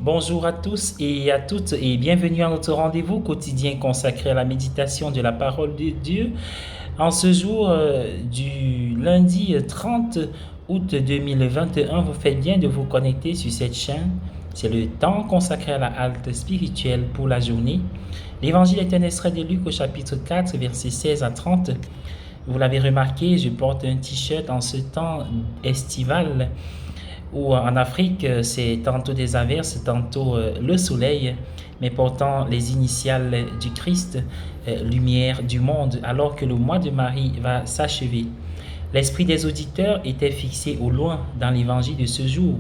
Bonjour à tous et à toutes et bienvenue à notre rendez-vous quotidien consacré à la méditation de la parole de Dieu. En ce jour du lundi 30 août 2021, vous faites bien de vous connecter sur cette chaîne. C'est le temps consacré à la halte spirituelle pour la journée. L'évangile est un extrait de Luc au chapitre 4, versets 16 à 30. Vous l'avez remarqué, je porte un t-shirt en ce temps estival où en Afrique, c'est tantôt des averses, tantôt le soleil, mais portant les initiales du Christ, lumière du monde, alors que le mois de Marie va s'achever. L'esprit des auditeurs était fixé au loin dans l'évangile de ce jour.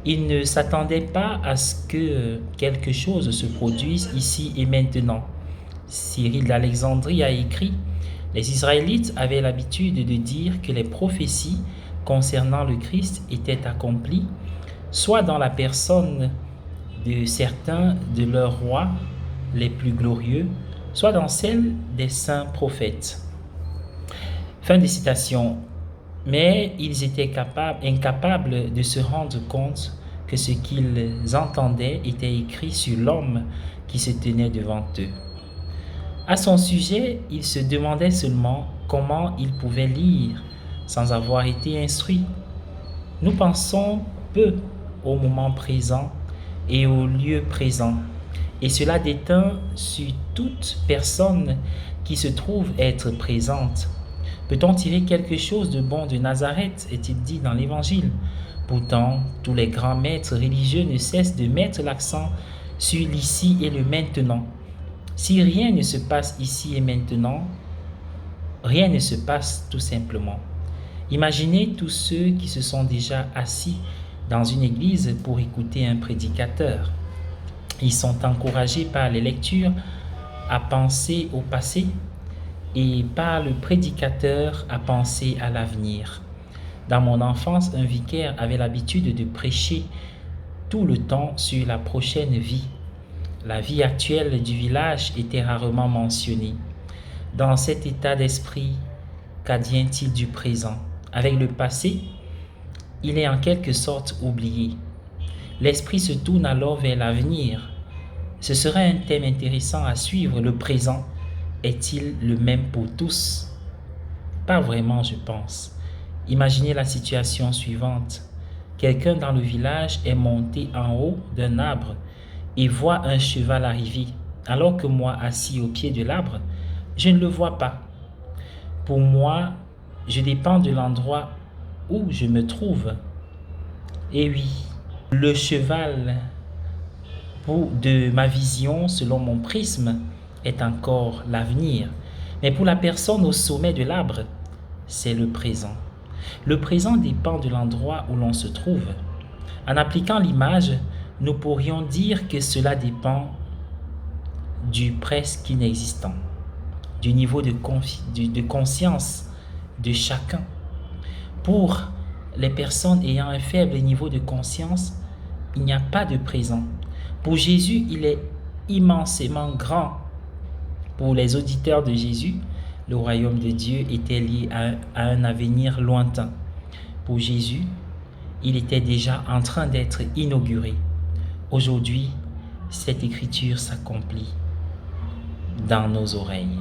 Ils ne s'attendaient pas à ce que quelque chose se produise ici et maintenant. Cyril d'Alexandrie a écrit: les Israélites avaient l'habitude de dire que les prophéties concernant le Christ étaient accomplies, soit dans la personne de certains de leurs rois les plus glorieux, soit dans celle des saints prophètes. Fin de citation. Mais ils étaient incapables de se rendre compte que ce qu'ils entendaient était écrit sur l'homme qui se tenait devant eux. À son sujet, ils se demandaient seulement comment ils pouvaient lire sans avoir été instruits. Nous pensons peu au moment présent et au lieu présent, et cela déteint sur toute personne qui se trouve être présente. Peut-on tirer quelque chose de bon de Nazareth, est-il dit dans l'Évangile? Pourtant, tous les grands maîtres religieux ne cessent de mettre l'accent sur l'ici et le maintenant. Si rien ne se passe ici et maintenant, rien ne se passe tout simplement. Imaginez tous ceux qui se sont déjà assis dans une église pour écouter un prédicateur. Ils sont encouragés par les lectures à penser au passé et par le prédicateur à penser à l'avenir. Dans mon enfance, un vicaire avait l'habitude de prêcher tout le temps sur la prochaine vie. La vie actuelle du village était rarement mentionnée. Dans cet état d'esprit, qu'advient-il du présent? Avec le passé, il est en quelque sorte oublié. L'esprit se tourne alors vers l'avenir. Ce serait un thème intéressant à suivre. Le présent est-il le même pour tous? Pas vraiment, je pense. Imaginez la situation suivante. Quelqu'un dans le village est monté en haut d'un arbre et voit un cheval arriver, alors que moi, assis au pied de l'arbre, je ne le vois pas. Pour moi, je dépends de l'endroit où je me trouve. Et oui, le cheval de ma vision, selon mon prisme, est encore l'avenir. Mais pour la personne au sommet de l'arbre, c'est le présent. Le présent dépend de l'endroit où l'on se trouve. En appliquant l'image, nous pourrions dire que cela dépend du presque inexistant, du niveau de conscience de chacun. Pour les personnes ayant un faible niveau de conscience, il n'y a pas de présent. Pour Jésus, il est immensément grand. Pour les auditeurs de Jésus, le royaume de Dieu était lié à un avenir lointain. Pour Jésus, il était déjà en train d'être inauguré. Aujourd'hui, cette écriture s'accomplit dans nos oreilles.